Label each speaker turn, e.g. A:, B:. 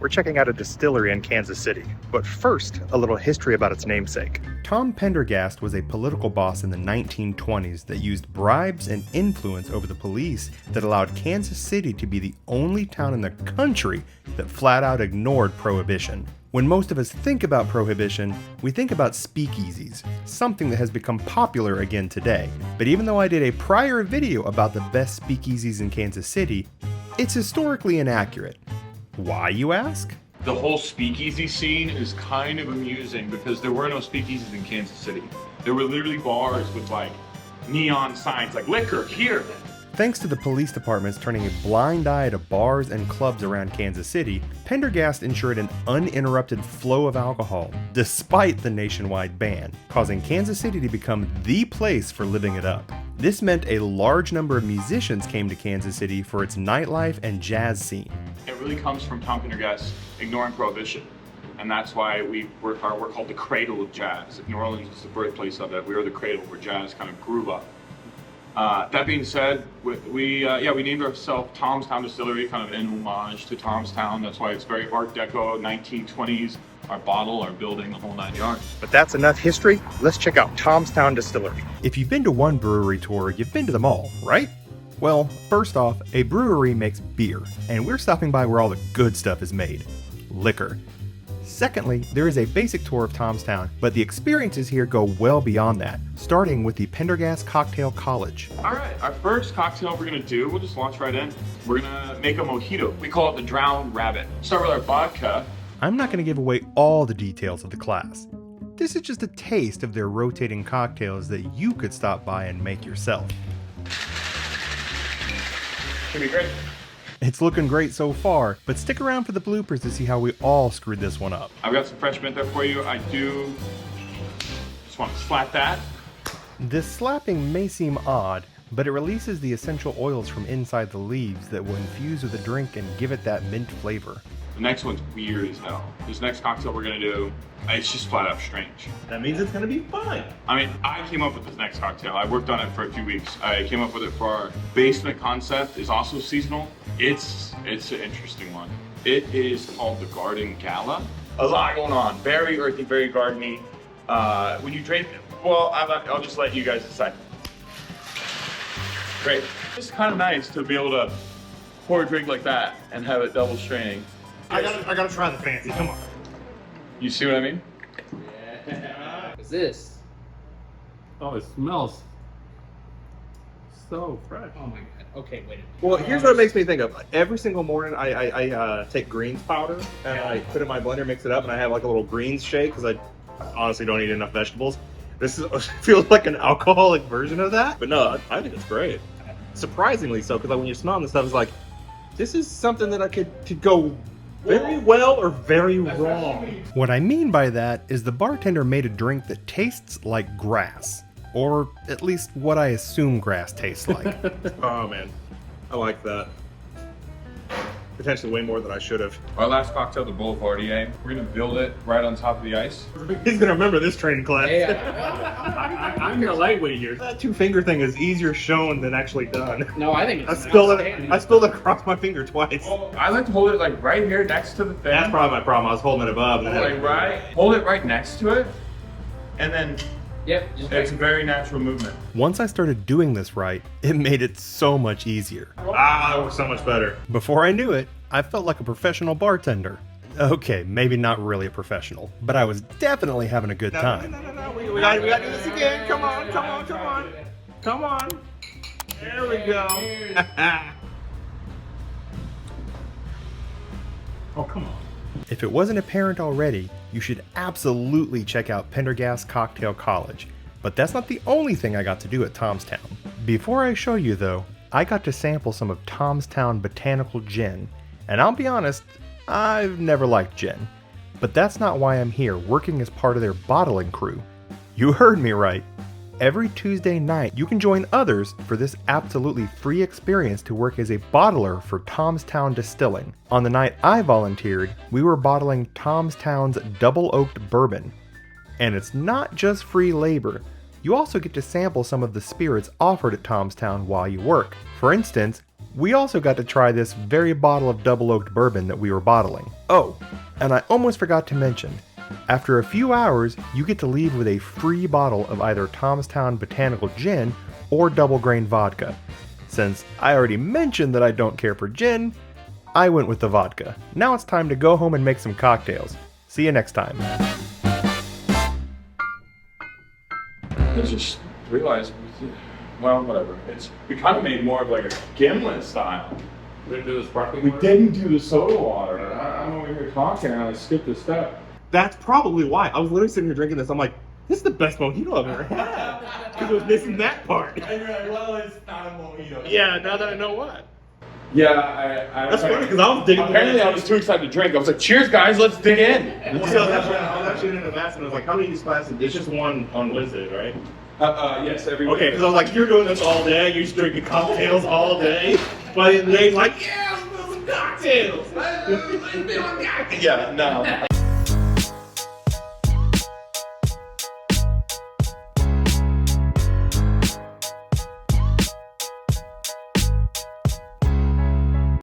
A: we're checking out a distillery in Kansas City. But first, a little history about its namesake. Tom Pendergast was a political boss in the 1920s that used bribes and influence over the police that allowed Kansas City to be the only town in the country that flat out ignored Prohibition. When most of us think about Prohibition, we think about speakeasies, something that has become popular again today. But even though I did a prior video about the best speakeasies in Kansas City, it's historically inaccurate. Why, you ask?
B: The whole speakeasy scene is kind of amusing because there were no speakeasies in Kansas City. There were literally bars with like neon signs like liquor here.
A: Thanks to the police departments turning a blind eye to bars and clubs around Kansas City, Pendergast ensured an uninterrupted flow of alcohol, despite the nationwide ban, causing Kansas City to become the place for living it up. This meant a large number of musicians came to Kansas City for its nightlife and jazz scene.
B: It really comes from Tom Pendergast ignoring Prohibition. And that's why we're called the cradle of jazz. New Orleans is the birthplace of it. We are the cradle where jazz kind of grew up. That being said, we named ourselves Tom's Town Distillery, kind of in homage to Tom's Town. That's why it's very Art Deco, 1920s. Our bottle, our building, the whole 9 yards.
A: But that's enough history. Let's check out Tom's Town Distillery. If you've been to one brewery tour, you've been to them all, right? Well, first off, a brewery makes beer, and we're stopping by where all the good stuff is made, liquor. Secondly, there is a basic tour of Tom's Town, but the experiences here go well beyond that, starting with the Pendergast Cocktail College.
B: All right, our first cocktail we're gonna do, we'll just launch right in. We're gonna make a mojito. We call it the Drowned Rabbit. Start with our vodka.
A: I'm not going to give away all the details of the class. This is just a taste of their rotating cocktails that you could stop by and make yourself.
B: Should be great.
A: It's looking great so far, but stick around for the bloopers to see how we all screwed this one up.
B: I've got some fresh mint there for you. I do just want to slap that.
A: This slapping may seem odd, but it releases the essential oils from inside the leaves that will infuse with the drink and give it that mint flavor.
B: The next one's weird as hell. This next cocktail we're gonna do, it's just flat out strange.
C: That means it's gonna be fine.
B: I mean, I came up with this next cocktail. I worked on it for a few weeks. I came up with it for our basement concept. It's also seasonal. It's an interesting one. It is called the Garden Gala. A lot going on. Very earthy, very gardeny. When you drink, well, I'll just let you guys decide. Great. It's kind of nice to be able to pour a drink like that and have it double straining.
C: I gotta try the fancy. Come on.
B: You see what I mean?
D: Yeah. What's this?
E: Oh, it smells so fresh.
D: Oh my god. Okay, wait a minute.
C: Well, here's what it makes me think of. Every single morning, I take greens powder and I put it in my blender, mix it up, and I have like a little greens shake because I honestly don't eat enough vegetables. This feels like an alcoholic version of that, but no, I think it's great. Surprisingly so, because like when you're smelling this stuff, it's like this is something that I could go very well or very wrong.
A: What I mean by that is the bartender made a drink that tastes like grass. Or at least what I assume grass tastes like.
C: Oh man, I like that. Potentially way more than I should have.
B: Our last cocktail, the Boulevardier. We're gonna build it right on top of the ice.
C: He's gonna remember this training class.
D: Hey,
E: I'm the lightweight here.
C: That 2-finger thing is easier shown than actually done.
D: no, I think
C: I
D: it's
C: spilled
D: outstanding.
C: it. I spilled it across my finger twice.
B: I like to hold it like right here next to the thing.
C: That's probably my problem. I was holding it above. And then
B: Hold it right next to it, and then
D: Yep. Just
B: it's a very natural movement.
A: Once I started doing this right, it made it so much easier.
C: that works so much better.
A: Before I knew it, I felt like a professional bartender. Okay, maybe not really a professional, but I was definitely having a good time.
C: No. We gotta do this again. Come on. Come on. There we go.
E: Oh, come on.
A: If it wasn't apparent already, you should absolutely check out Pendergast Cocktail College. But that's not the only thing I got to do at Tom's Town. Before I show you though, I got to sample some of Tom's Town botanical gin. And I'll be honest, I've never liked gin. But that's not why I'm here working as part of their bottling crew. You heard me right. Every Tuesday night, you can join others for this absolutely free experience to work as a bottler for Tom's Town Distilling. On the night I volunteered, we were bottling Tom's Town's double oaked bourbon. And it's not just free labor, You also get to sample some of the spirits offered at Tom's Town while you work. For instance, we also got to try this very bottle of double oaked bourbon that we were bottling. Oh, and I almost forgot to mention, after a few hours, you get to leave with a free bottle of either Tom's Town Botanical Gin or double grain vodka. Since I already mentioned that I don't care for gin, I went with the vodka. Now it's time to go home and make some cocktails. See you next time.
B: I just realized, well, whatever. We kind of made more of like a gimlet style.
E: We didn't do the sparkling
B: We
E: water?
B: didn't do the soda water. I'm over here talking and I skipped a step.
C: That's probably why. I was literally sitting here drinking this. I'm like, this is the best mojito I've ever had. Because it was missing that part.
B: And you're like, well, it's not a mojito.
C: Yeah, now that I know what.
B: Yeah, I
C: That's funny because I was digging.
B: apparently I was too excited to drink. I was like, cheers, guys, let's dig in.
C: I was actually in an ask and I was like, how many of these classes? It's just one on Wednesday, right?
B: Yes, every
C: Okay, because I was like, you're doing this all day. You're just drinking cocktails all day. By the end of the day, he's like, yeah, let's do some cocktails.
B: Yeah, no.